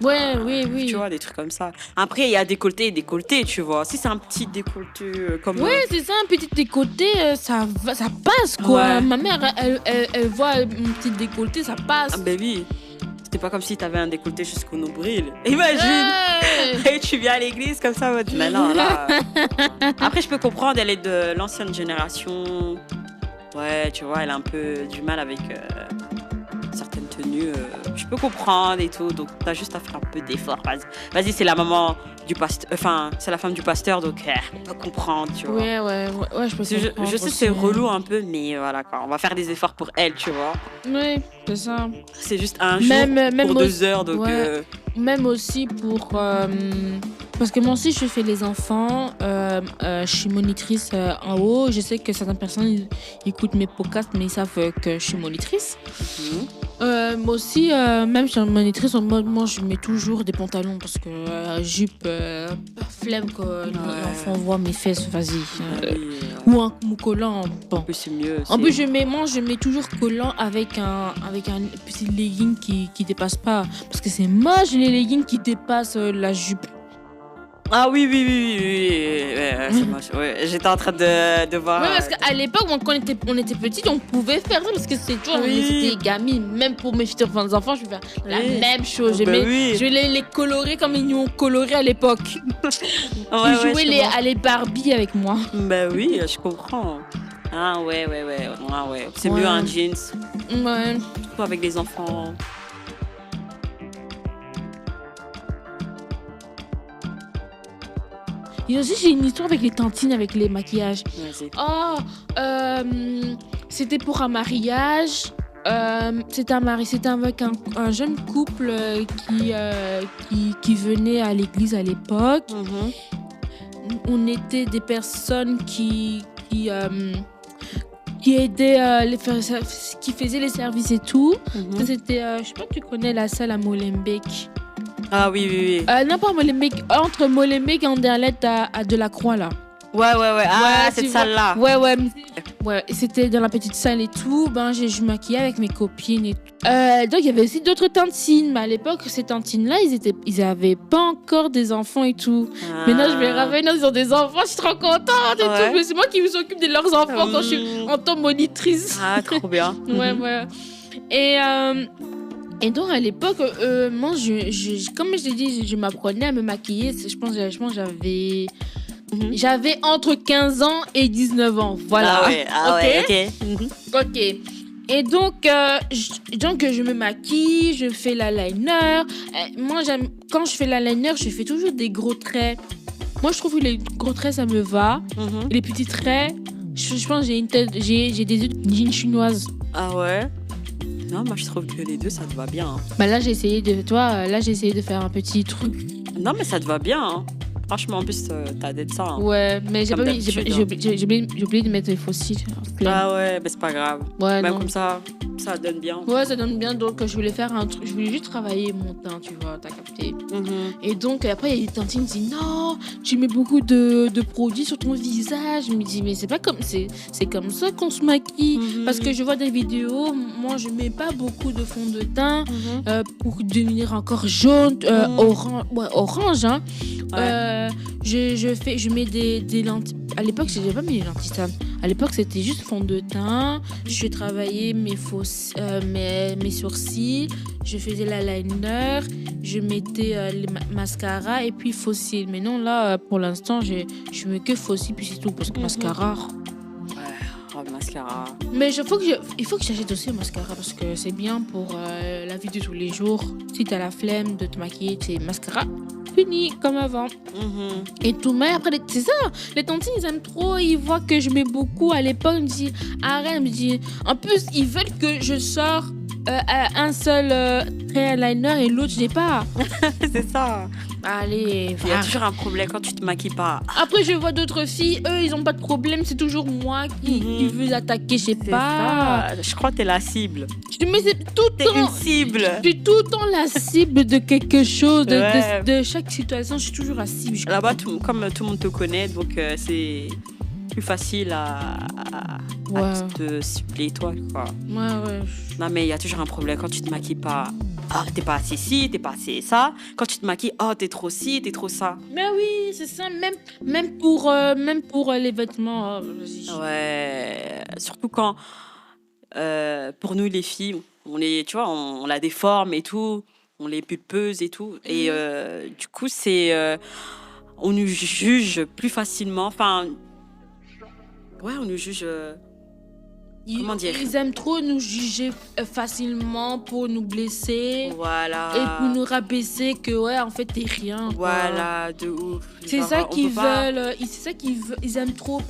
Ouais, oui. Tu vois, des trucs comme ça. Après, il y a décolleté et décolleté, tu vois. Si c'est un petit décolleté comme... Ouais, c'est ça, un petit décolleté, ça passe, quoi. Ouais. Ma mère, elle voit mon petit décolleté, ça passe. Ah ben oui. C'était pas comme si t'avais un décolleté jusqu'au nombril. Imagine. Ouais. Et tu viens à l'église comme ça. Mais non, là... Après, je peux comprendre, elle est de l'ancienne génération. Ouais, tu vois, elle a un peu du mal avec certaines tenues. Je peux comprendre et tout. Donc, t'as juste à faire un peu d'effort. Vas-y, c'est la maman du pasteur. Enfin, c'est la femme du pasteur. Donc, on peut comprendre, tu vois. Ouais, je peux comprendre. Je sais que c'est relou un peu, mais voilà, quoi. On va faire des efforts pour elle, tu vois. Ouais, c'est ça. C'est juste un jour Même pour aussi- 2 heures. Donc, ouais. Même aussi pour... parce que moi aussi, je fais les enfants. Je suis monitrice en haut. Je sais que certaines personnes ils écoutent mes podcasts, mais ils savent que je suis monitrice. Moi aussi, même je suis monitrice, en mode, moi, je mets toujours des pantalons parce que jupe, flemme que l'enfant voit mes fesses, vas-y. Ou un collant. Bon. En plus, c'est mieux. En plus, je mets toujours collant avec un petit legging qui dépasse pas. Parce que c'est moche, les leggings qui dépassent la jupe. Ah oui. Ouais, c'est moche. Ouais, j'étais en train de voir. Ouais, parce qu'à l'époque, quand on était petits, on pouvait faire ça parce que c'est toujours, Oui. c'était gamine. Même pour mes futurs enfants, je vais faire la Oui. même chose. Ben oui. Je vais les colorer comme ils nous ont coloré à l'époque. Ouais, Ils jouaient je comprends. les Barbie avec moi. Bah oui, je comprends. Ah ouais. Ah, ouais. C'est Ouais. mieux un jeans, Ouais. surtout avec des enfants. Et aussi, j'ai une histoire avec les tantines, avec les maquillages. Vas-y. Oh, c'était pour un mariage. C'était avec un jeune couple qui venait à l'église à l'époque. On était des personnes qui aidaient, qui faisaient les services et tout. Ça, c'était, je sais pas si tu connais la salle à Molenbeek. Ah oui, oui, oui. Non, pas Molenbeek, entre Molenbeek et Anderlecht à Delacroix, là. Ouais. Ah, Ouais, cette tu vois. salle-là. Ouais, et c'était dans la petite salle et tout. Ben, je maquillais avec mes copines et tout. Donc, il y avait aussi d'autres tantines. Mais à l'époque, ces tantines-là, ils avaient pas encore des enfants et tout. Maintenant, je vais revenir, ils ont des enfants, je suis trop contente et tout. Mais c'est moi qui me s'occupe de leurs enfants quand je suis en tant que monitrice. Ah, trop bien. Ouais. Et donc, à l'époque, moi, comme je t'ai dit, je m'apprenais à me maquiller. Je pense j'avais... J'avais entre 15 ans et 19 ans. Voilà. Ok. Ok. Et donc, je me maquille, je fais l'eyeliner. Moi, quand je fais l'eyeliner, je fais toujours des gros traits. Moi, je trouve que les gros traits, ça me va. Et les petits traits, je pense que j'ai une tête, j'ai des yeux d'une chinoise. Ah ouais? Non, moi, je trouve que les deux, ça te va bien. Hein. Bah là, j'ai essayé de faire un petit truc. Non, mais ça te va bien. Hein. Franchement, en plus, t'as d'être ça. Hein. Ouais, mais j'ai oublié de mettre les faux cils. Ah ouais, mais c'est pas grave. Ouais, même non. comme ça donne bien. Ouais, ça donne bien. Donc, je voulais faire un truc. Je voulais juste travailler mon teint, tu vois, t'as capté. Et donc, après, il y a des tantines qui disent non, tu mets beaucoup de produits sur ton visage. Je me dis, mais c'est pas comme. C'est comme ça qu'on se maquille. Parce que je vois des vidéos, moi, je mets pas beaucoup de fond de teint pour devenir encore jaune, orange, hein. Ouais. Je mets des lentilles. À l'époque, je n'avais pas mis les lentilles. À l'époque, c'était juste fond de teint. Je travaillais mes sourcils. Je faisais l'eyeliner. Je mettais les mascaras et puis faux cils. Mais non, là, pour l'instant, je mets que faux cils puis c'est tout. Parce que mascara. Ouais, mascara. Mais il faut que j'achète aussi le mascara parce que c'est bien pour la vie de tous les jours. Si tu as la flemme de te maquiller, c'est mascara. Fini comme avant. Et tout, mais après, c'est ça. Les tantines, ils aiment trop. Ils voient que je mets beaucoup. À l'époque, ils me disent arrête. Me disent, en plus, ils veulent que je sors un seul trait eyeliner et l'autre, je n'ai pas. C'est ça. Allez, il y a toujours un problème quand tu te maquilles pas. Après, je vois d'autres filles, eux, ils n'ont pas de problème. C'est toujours moi qui veux attaquer, je sais pas. Ça. Je crois que t'es la cible. Mais c'est tout le temps. T'es une cible. Je suis tout le temps la cible de quelque chose, de chaque situation. Je suis toujours la cible. Là-bas, comme tout le monde te connaît, donc c'est plus facile à te cibler, toi, quoi. Ouais. Non, mais il y a toujours un problème quand tu te maquilles pas. Ah, t'es pas assez ci, t'es pas assez ça. Quand tu te maquilles, oh, t'es trop ci, t'es trop ça. Mais oui, c'est ça. Même pour les vêtements. Ouais. Surtout quand, pour nous, les filles, tu vois, on a des formes et tout. On les pulpeuse et tout. Et du coup, on nous juge plus facilement. Enfin, ouais, on nous juge... comment dire ? Ils aiment trop nous juger facilement pour nous blesser. Voilà. Et pour nous rabaisser que, ouais, en fait, t'es rien. Quoi. Voilà, de ouf. C'est ça qu'ils veulent. C'est ça qu'ils veulent. Ils aiment trop.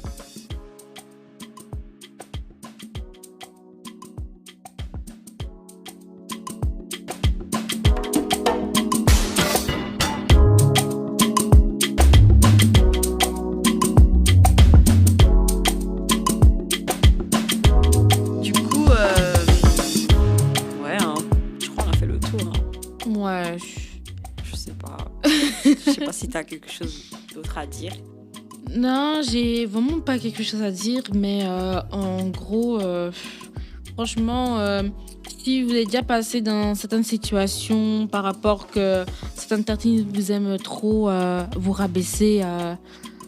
Je sais pas si tu as quelque chose d'autre à dire. Non, j'ai vraiment pas quelque chose à dire, mais en gros, franchement, si vous êtes déjà passé dans certaines situations par rapport que certaines tantines vous aiment trop vous rabaisser,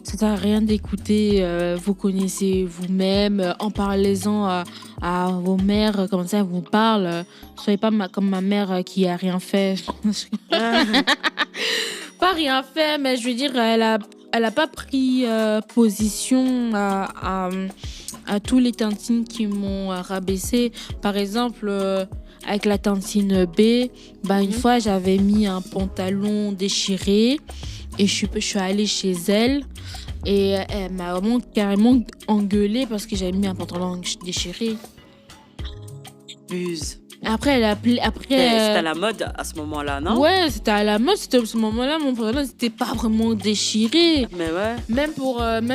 ça sert à rien d'écouter, vous connaissez vous-même, en parlez-en à vos mères, comme ça elles vous parlent. Soyez pas comme ma mère qui a rien fait. Pas rien fait, mais je veux dire, elle a pas pris position à tous les tantines qui m'ont rabaissé. Par exemple, avec la tantine B, une fois j'avais mis un pantalon déchiré et je suis allée chez elle et elle m'a vraiment carrément engueulée parce que j'avais mis un pantalon déchiré. Buse. Après, elle a appelé. C'était à la mode à ce moment-là, non? Ouais, c'était à la mode. C'était à ce moment-là, mon pantalon, c'était pas vraiment déchiré. Mais ouais. Même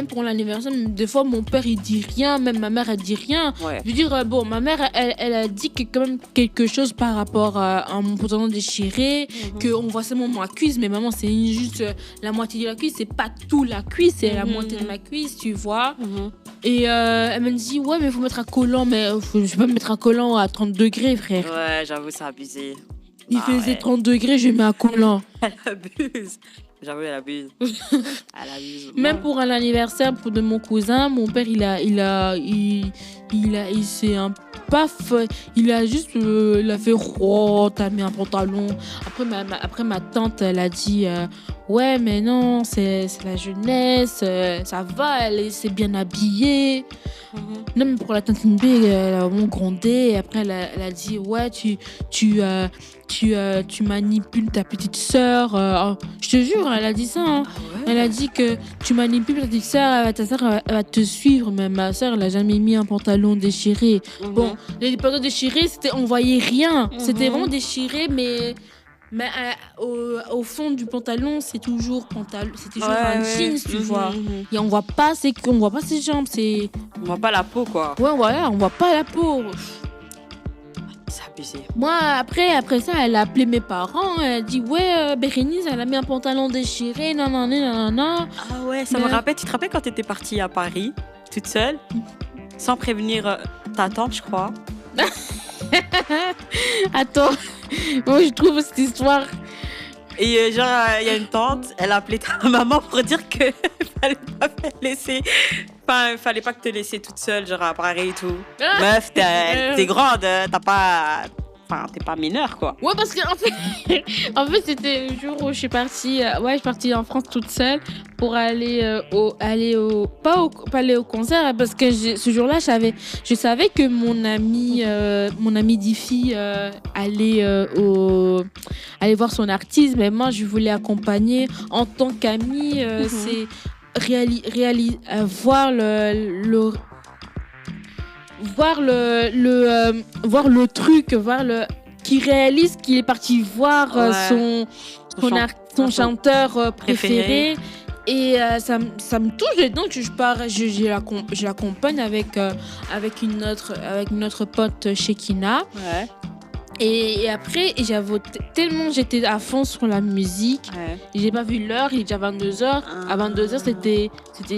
pour l'anniversaire, des fois, mon père, il dit rien. Même ma mère, elle dit rien. Ouais. Je veux dire, bon, ma mère, elle a dit quand même quelque chose par rapport à mon pantalon déchiré. Qu'on voit seulement ma cuisse. Mais maman, c'est juste la moitié de la cuisse. C'est pas tout la cuisse, c'est la moitié de ma cuisse, tu vois. Et elle m'a dit, ouais, mais il faut mettre un collant. Mais je vais pas mettre un collant à 30 degrés, frère. Ouais, j'avoue, c'est abusé. Il faisait 30 degrés, je mets un collant. Elle abuse. J'avoue, elle abuse. Elle abuse. Même pour un anniversaire de mon cousin, mon père, il s'est un paf, il a juste, il a fait, oh, t'as mis un pantalon. Après, ma tante, elle a dit, ouais, mais non, c'est la jeunesse, ça va, elle s'est bien habillée. Non, mais pour la tante B, elle a vraiment grondé. Et après, elle a dit, ouais, tu manipules ta petite sœur. Je te jure, elle a dit ça. Hein. Ah ouais? Elle a dit que tu manipules ta petite sœur, ta sœur elle va te suivre. Mais ma sœur, elle a jamais mis un pantalon déchiré. Bon, les pantalons déchirés, on voyait rien. C'était vraiment déchiré, mais au fond du pantalon, c'est toujours un jeans, tu vois. Et on voit pas ses jambes, On voit pas la peau, quoi. Ouais, voilà, on voit pas la peau. C'est abusé. Moi, après ça, elle a appelé mes parents. Elle a dit, ouais, Bérénice, elle a mis un pantalon déchiré, nanana. Ah ouais, ça me rappelle. Tu te rappelles quand t'étais partie à Paris, toute seule, sans prévenir ta tante, je crois? Attends, moi je trouve cette histoire. Et genre, il y a une tante, elle a appelé ta maman pour dire que fallait pas fallait pas que te laisser toute seule, genre à Paris et tout. Meuf, t'es grande, t'es pas mineure, quoi. Ouais, parce qu'en fait, c'était le jour où je suis partie en France toute seule pour aller pas aller au concert, parce que ce jour-là, je savais que mon ami Diffie allait voir son artiste, mais moi, je voulais accompagner en tant qu'amie, c'est voir le truc, qui réalise qu'il est parti voir son chanteur préféré. Et ça me touche, donc je l'accompagne avec une autre pote Shekina. Ouais. Et après, tellement j'étais à fond sur la musique, j'ai pas vu l'heure, il est déjà 22h. À 22h,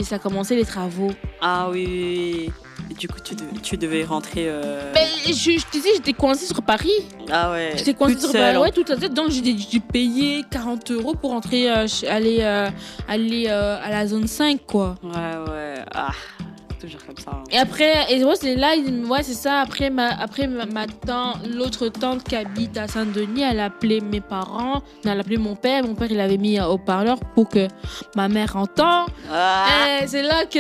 ça commençait les travaux. Ah oui. Et du coup, tu devais rentrer. Mais je te dis, j'étais coincée sur Paris. Ah ouais. J'étais coincée sur Paris, ouais, tout à fait. Donc j'ai payé 40 € pour rentrer, aller à la zone 5, quoi. Ouais. Ah. Toujours comme ça. Et après, c'est là, c'est ça. Après, ma tante, l'autre tante qui habite à Saint-Denis, elle a appelé mes parents, elle a appelé mon père. Mon père, il avait mis haut-parleur pour que ma mère entende. Et c'est là que,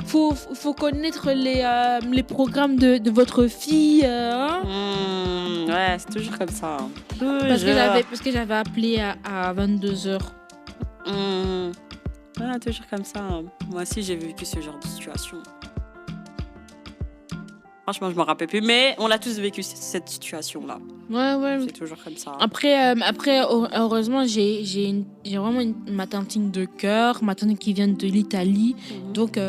faut connaître les programmes de votre fille. Hein? Ouais, c'est toujours comme ça. Parce que j'avais appelé à 22h. Ouais, toujours comme ça. Moi aussi, j'ai vécu ce genre de situation. Franchement, je m'en rappelle plus. Mais on a tous vécu cette situation-là. Ouais. C'est toujours comme ça. Après, heureusement, j'ai vraiment ma tantine de cœur, ma tante qui vient de l'Italie. Donc,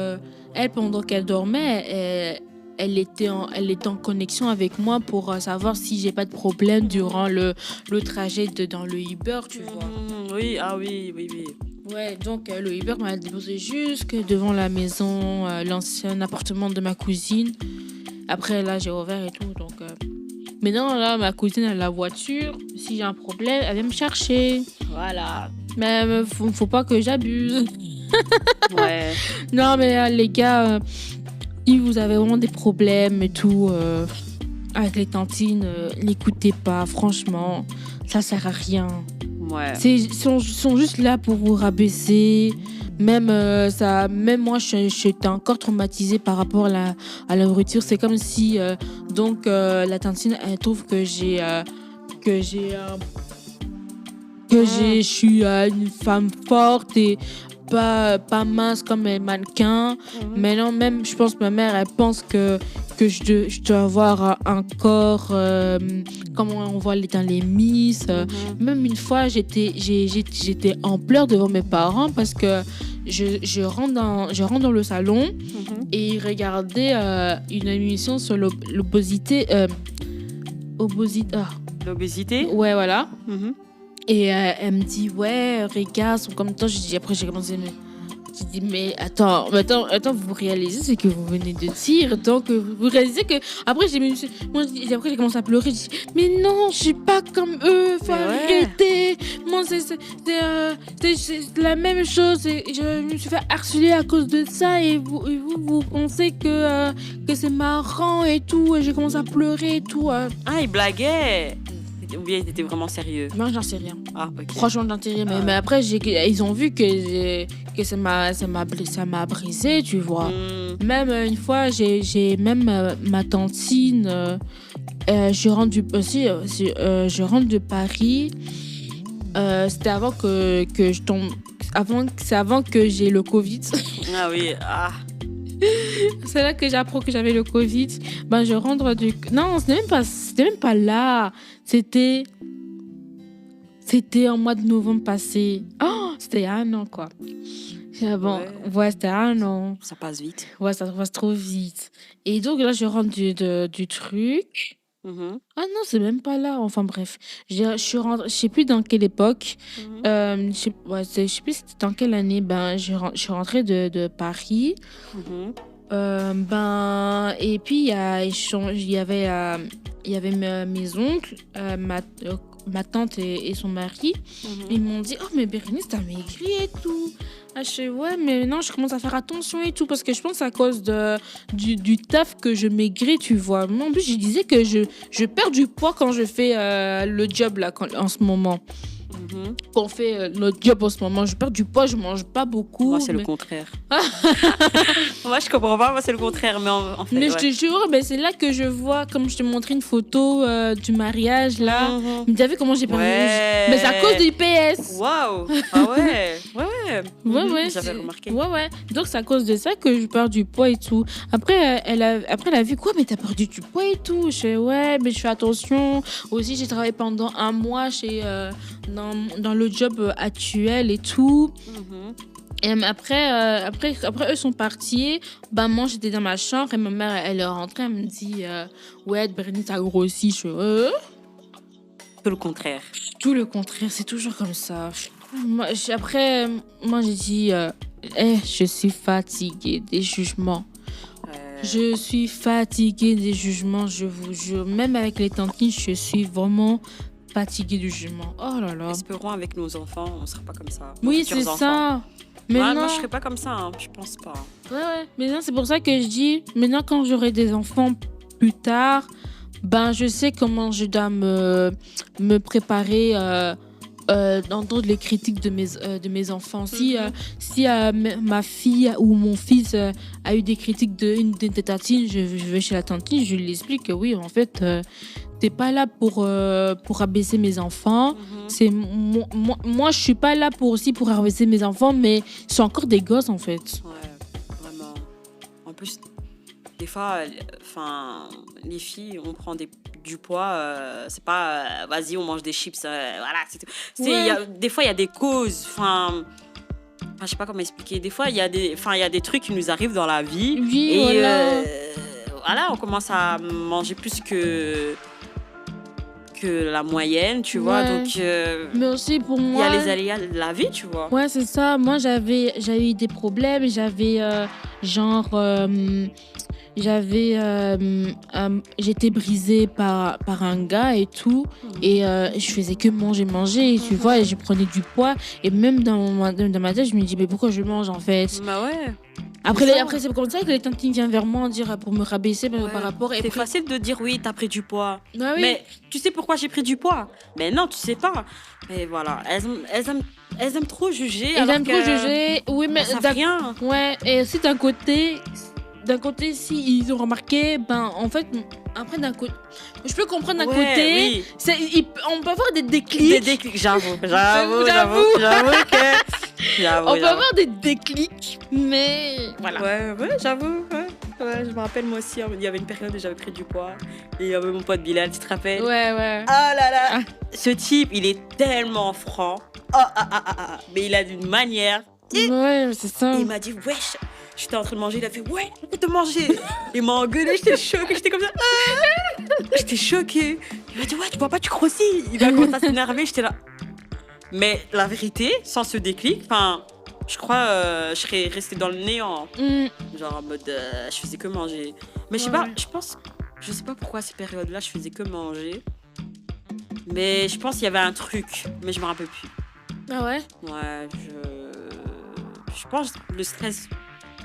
elle, pendant qu'elle dormait, elle était en connexion avec moi pour savoir si j'ai pas de problème durant le trajet dans le Uber, tu vois. Oui. Ouais, donc le Uber m'a déposé jusque devant la maison, l'ancien appartement de ma cousine. Après, là, j'ai ouvert et tout. Donc, maintenant, là, ma cousine a la voiture. Si j'ai un problème, elle vient me chercher. Voilà. Mais faut pas que j'abuse. Ouais. Non, mais les gars, si vous avez vraiment des problèmes et tout, avec les tantines, n'écoutez pas. Franchement, ça sert à rien. Ouais. Ils sont juste là pour vous rabaisser. Même moi, j'étais encore traumatisée par rapport à la nourriture. C'est comme si la tantine, elle trouve que je suis une femme forte et pas mince comme les mannequins. Mais non, même je pense que ma mère, elle pense que que je dois avoir un corps comme on voit dans les Miss. Même une fois, j'étais en pleurs devant mes parents parce que je rentre dans le salon et ils regardaient une émission sur l'obésité. L'obésité. Ouais, voilà. Mhm. Et elle me dit, ouais, regarde, sont comme toi. Après, j'ai commencé, j'ai dit, mais attends, vous réalisez ce que vous venez de dire. Donc, vous réalisez que. Après, après, j'ai commencé à pleurer. J'ai dit, mais non, je suis pas comme eux. Faut arrêter. Moi, c'est la même chose. Je me suis fait harceler à cause de ça. Et vous pensez que c'est marrant et tout. Et j'ai commencé à pleurer et tout. Ah, il blaguait. Ou bien il était vraiment sérieux? Non, j'en sais rien. Ah, ok. Franchement, j'en sais rien. Mais après, ils ont vu que ça m'a brisé, tu vois. Même une fois, j'ai même ma tantine. Je rentre de Paris. C'était avant que je tombe. C'est avant que j'ai le Covid. Ah oui. Ah. C'est là que j'apprends que j'avais le Covid. Ben, je rentre du... Non, c'était même pas là. C'était en mois de novembre passé. Oh, c'était il y a un an, quoi. Bon, ouais, c'était un an. Ça passe vite. Ouais, ça passe trop vite. Et donc, là, je rentre du truc. Ah non, c'est même pas là. Enfin, bref. Je sais plus dans quelle époque. Je sais plus c'était dans quelle année. Ben, je suis rentrée de Paris. Et puis, il y avait mes oncles, ma tante et son mari. Ils m'ont dit, oh, mais Bérénice, t'as maigri et tout. Ah, je fais, ouais, mais non, je commence à faire attention et tout, parce que je pense à cause du taf que je maigris, tu vois. Moi, en plus, je disais que je perds du poids quand je fais le job, là, en ce moment. Quand on fait notre job en ce moment, je perds du poids, je mange pas beaucoup. Moi, c'est le contraire. Moi, je comprends pas. Moi, c'est le contraire. Mais en fait, mais je te jure, c'est là que je vois, comme je te montrais une photo du mariage, là. Mais tu as vu comment j'ai perdu? Mais c'est à cause du PS. Waouh. Ah ouais. Ouais. J'avais remarqué. Ouais. Donc, c'est à cause de ça que je perds du poids et tout. Après, elle a vu quoi? Mais t'as perdu du poids et tout. Je fais, ouais, mais je fais attention. Aussi, j'ai travaillé pendant un mois dans le job actuel et tout. Et après, eux sont partis. Moi, j'étais dans ma chambre et ma mère, elle est rentrée. Elle me dit, ouais, Bérénice, t'as grossi. Je fais, Tout le contraire. Tout le contraire, c'est toujours comme ça. Après, j'ai dit, je suis fatiguée des jugements. Je suis fatiguée des jugements, je vous jure. Même avec les tantines, je suis vraiment fatiguée du jugement. Oh là là. Espérons avec nos enfants, on ne sera pas comme ça. Oui, c'est ça. Mais moi, non. je ne serai pas comme ça, hein. Je pense pas. Ouais. Mais non, c'est pour ça que je dis, maintenant, quand j'aurai des enfants plus tard, je sais comment je dois me préparer d'entendre les critiques de mes enfants. Si ma fille ou mon fils a eu des critiques d'une de tantine, je vais chez la tantine, je lui explique que oui, en fait, t'es pas là pour abaisser mes enfants. C'est moi, je suis pas là pour abaisser mes enfants, mais c'est encore des gosses, en fait. Ouais, vraiment. En plus, des fois, les filles, on prend du poids, c'est pas vas-y, on mange des chips, voilà, c'est tout. Des fois, il y a des causes, je sais pas comment expliquer. Des fois, il y a des trucs qui nous arrivent dans la vie. Oui, et voilà. On commence à manger plus que la moyenne, tu vois. Donc, mais aussi pour moi, il y a les aléas de la vie, tu vois. Ouais, c'est ça. Moi, j'avais eu des problèmes. J'avais j'étais brisée par un gars et tout. Et je faisais que manger. Et tu vois, et je prenais du poids. Et même dans ma tête, je me dis, mais pourquoi je mange, en fait? Bah ouais. Après, c'est comme ça que les tantines viennent vers moi dire pour me rabaisser par rapport. C'est facile de dire oui, t'as pris du poids. Ah oui. Mais tu sais pourquoi j'ai pris du poids? Mais non, tu sais pas. Et voilà, elles aiment trop juger. Elles aiment trop juger. Oui, mais ça fait rien. Ouais. Et aussi d'un côté, si ils ont remarqué, en fait, après d'un côté, je peux comprendre d'un côté. Oui. On peut avoir des déclics. Des déclics, j'avoue que. On peut avoir des déclics, mais voilà. Ouais, j'avoue. Ouais. Ouais, je me rappelle, moi aussi, il y avait une période où j'avais pris du poids. Et il y avait mon pote Bilal, tu te rappelles? Ouais, ouais. Ah là là, Ah. ce type, il est tellement franc. Mais il a d'une manière. Ouais, c'est ça. Et il m'a dit, wesh, j'étais en train de manger, il a fait, ouais, arrête de manger. Il m'a engueulé, j'étais choquée, j'étais comme ça. J'étais choquée. Il m'a dit, ouais, tu vois pas, tu grossis. Il a commencé à s'énerver, j'étais là. Mais la vérité, sans ce déclic, enfin, je crois je serais restée dans le néant. Genre en mode, je faisais que manger. Mais je sais pas, je sais pas pourquoi ces périodes-là, je faisais que manger. Mais je pense qu'il y avait un truc, mais je me rappelle plus. Ah ouais? Ouais, je pense le stress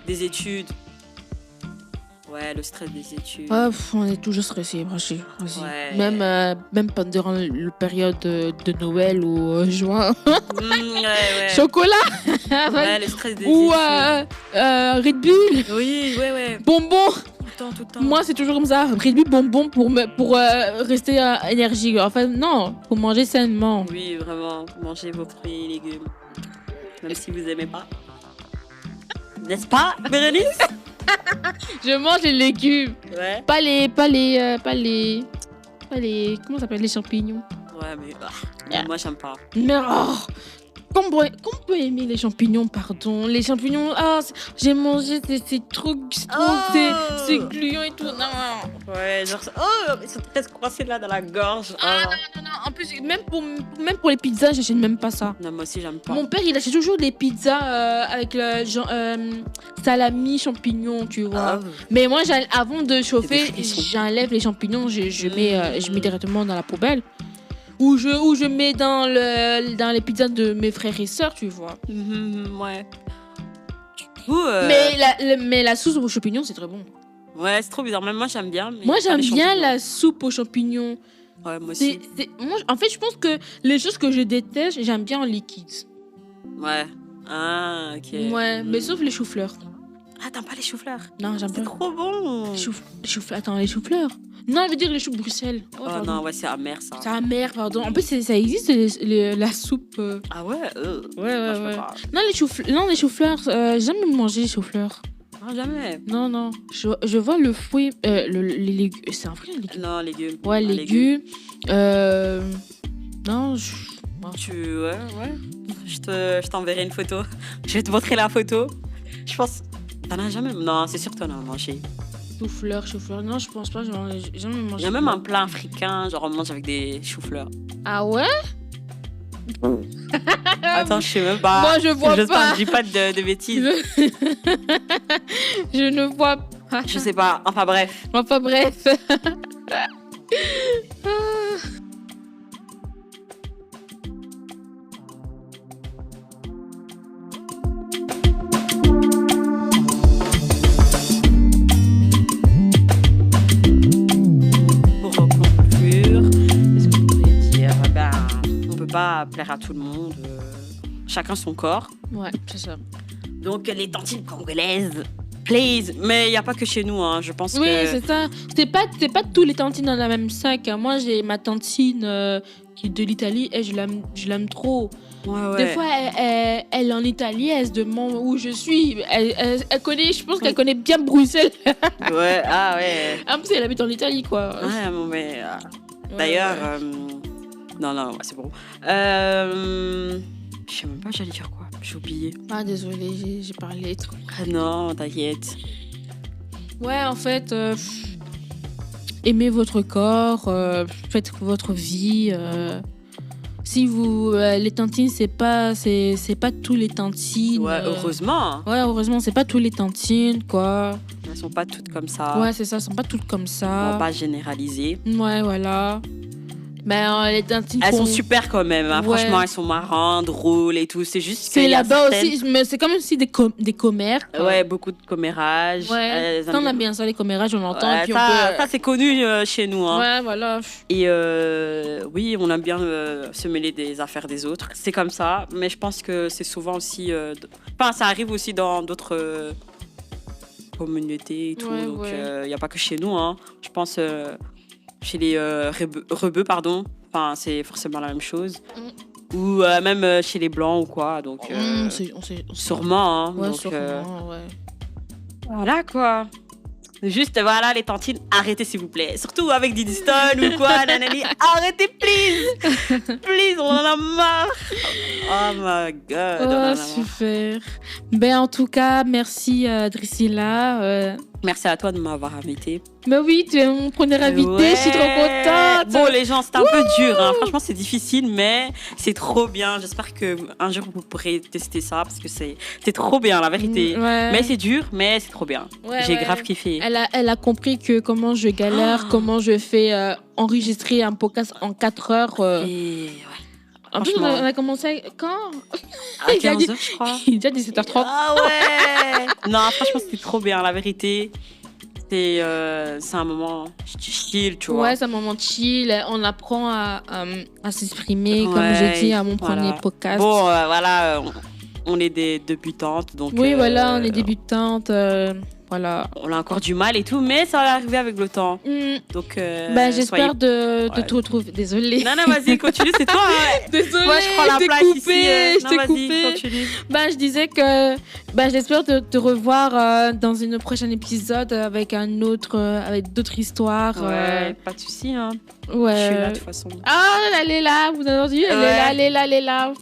des études. Ouais, le stress des études. Ouais, on est toujours stressé, branché. Ouais. Même pendant la période de Noël ou juin. Ouais. Chocolat. Ouais, le stress des Ou études. Red Bull. Oui, ouais. Bonbons. Tout le temps. Moi, c'est toujours comme ça. Red Bull, bonbons pour rester énergique. Enfin, non, pour manger sainement. Oui, vraiment. Mangez vos fruits et légumes. Même si vous aimez pas. N'est-ce pas, Bérénice? Je mange les légumes. Ouais. Pas les comment ça s'appelle, les champignons. Ouais, mais moi, j'aime pas. Mais qu'on peut aimer les champignons, pardon. Les champignons, j'ai mangé ces trucs, c'est gluant et tout. Non. Ouais, genre, ils sont très coincés là dans la gorge. Non. En plus, même pour les pizzas, j'achète même pas ça. Non, moi aussi, j'aime pas. Mon père, il achète toujours des pizzas avec le salami, champignons, tu vois. Mais moi, avant de chauffer, j'enlève les champignons, je mets directement dans la poubelle. Ou je mets dans les pizzas de mes frères et sœurs, tu vois. Ouais. Mais la sauce aux champignons, c'est très bon. Ouais, c'est trop bizarre. Même moi, j'aime bien. Mais moi, j'aime bien la soupe aux champignons. Ouais, moi aussi. Moi, en fait, je pense que les choses que je déteste, j'aime bien en liquide. Ouais. Ah, ok. Ouais, mais sauf les choux-fleurs. Ah, t'aimes pas les choux-fleurs? Non, j'aime pas. C'est trop bon. Attends, les choux-fleurs? Non, je veux dire les choux Bruxelles. Oh non, ouais, c'est amer ça. C'est amer, pardon. En plus, ça existe la soupe. Ah ouais? Ouais. Non, les choux-fleurs, jamais mangé les choux-fleurs. Ah, jamais. Non. Je vois le fruit, les légumes. C'est un fruit, un légume? Non, légumes. Ouais, légumes. Non, Ouais. Je t'enverrai une photo. Je vais te montrer la photo. Je pense. T'en as jamais? Non, c'est sûr que t'en as mangé. Choux-fleurs. Non, je pense pas. J'ai jamais mangé. Il y a même un plat africain, genre on mange avec des choux-fleurs. Ah ouais? Attends, je sais même pas. Moi, je vois pas. Je dis pas de bêtises. Je ne vois pas. Je sais pas. Enfin bref. Pas plaire à tout le monde, chacun son corps. Ouais, c'est ça. Donc les tantines congolaises, please. Mais il n'y a pas que chez nous, hein. Je pense oui, que... c'est ça. C'est pas tous les tantines dans la même sac. Moi, j'ai ma tantine qui est de l'Italie et je l'aime trop. Ouais. Des fois, elle est en Italie, elle se demande où je suis. Elle connaît, je pense qu'elle connaît bien Bruxelles. Ouais, ah ouais. En plus, elle habite en Italie, quoi. Ouais, mais... D'ailleurs... Non, c'est bon. Je sais même pas, j'allais dire quoi. J'ai oublié. Ah, désolée, j'ai parlé trop. Ah non, t'inquiète. Ouais, en fait, aimez votre corps, faites votre vie. Si vous... les tantines, c'est pas tous les tantines. Ouais, heureusement. Ouais, heureusement, c'est pas tous les tantines, quoi. Elles sont pas toutes comme ça. Ouais, c'est ça, elles sont pas toutes comme ça. On va pas généraliser. Ouais, voilà. Mais les tantines... Elles sont super quand même, hein. Ouais. Franchement, elles sont marrantes, drôles et tout. C'est juste c'est là-bas aussi, mais c'est quand même aussi des commères. Ouais, beaucoup de commérages. Ouais, ça, on a bien ça, les commérages, on entend. Ouais, et puis ça, c'est connu chez nous. Hein. Ouais, voilà. Et oui, on aime bien se mêler des affaires des autres. C'est comme ça, mais je pense que c'est souvent aussi... Enfin, ça arrive aussi dans d'autres communautés et tout. Ouais, donc, il n'y a pas que chez nous. Hein. Je pense... chez les rebeux, pardon. Enfin, c'est forcément la même chose. Ou même chez les blancs ou quoi. Donc, on sait. sûrement. Hein, ouais, donc, sûrement, ouais. Voilà, quoi. Juste, voilà, les tantines, arrêtez s'il vous plaît. Surtout avec Diddy Stone ou quoi, nanani. Arrêtez, please. Please, on en a marre. Oh my God, on en a Oh, marre. super. Ben, en tout cas, merci Drusilla. Merci à toi de m'avoir invité. Mais oui, tu es mon premier invité, je suis trop contente. Bon, les gens, c'est un peu dur. Hein. Franchement, c'est difficile, mais c'est trop bien. J'espère qu'un jour, vous pourrez tester ça parce que c'est trop bien, la vérité. Ouais. Mais c'est dur, mais c'est trop bien. Ouais, J'ai ouais. grave kiffé. Elle a compris que comment je galère, comment je fais enregistrer un podcast en 4 heures. Et ouais. En plus, on Franchement. a commencé quand À Il a 15 dit- heures, je crois. Il est déjà 17h30. Ah ouais. Non, franchement, c'était trop bien, la vérité. C'est un moment chill, tu vois. Ouais, c'est un moment chill. On apprend à s'exprimer, comme Ouais, j'ai dit à mon voilà. premier podcast. Bon, voilà, on est des débutantes, donc... Oui, voilà, on est débutantes. Voilà. On a encore du mal et tout, mais ça va arriver avec le temps. Donc, J'espère de Ouais. te retrouver. Désolée. Non, vas-y, continue, c'est toi. Hein. Désolée, Moi, je prends la je t'ai place coupé, ici. je Non, t'ai vas-y, coupé. continue. Je disais que j'espère te revoir dans une prochaine épisode avec avec d'autres histoires. Ouais, pas de souci, hein. Ouais. Je suis là, de toute façon. Ah, elle est là, vous avez entendu? Elle Ouais. est là, elle est là, elle est là.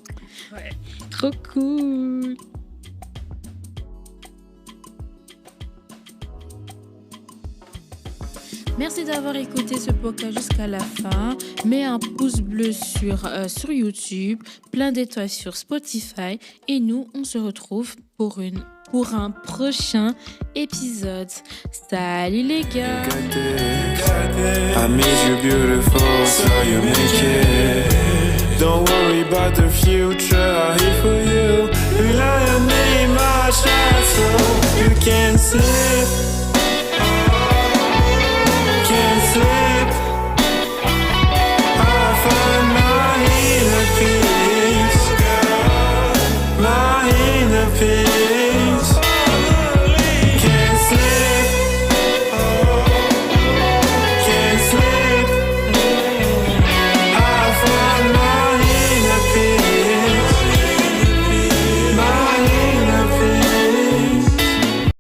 Ouais. Trop cool. Merci d'avoir écouté ce podcast jusqu'à la fin. Mets un pouce bleu sur YouTube, plein d'étoiles sur Spotify. Et nous, on se retrouve pour un prochain épisode. Salut les gars! I made you beautiful, so you make it. Don't worry about the future, I'm here for you. Rely on me, my child, so you can see.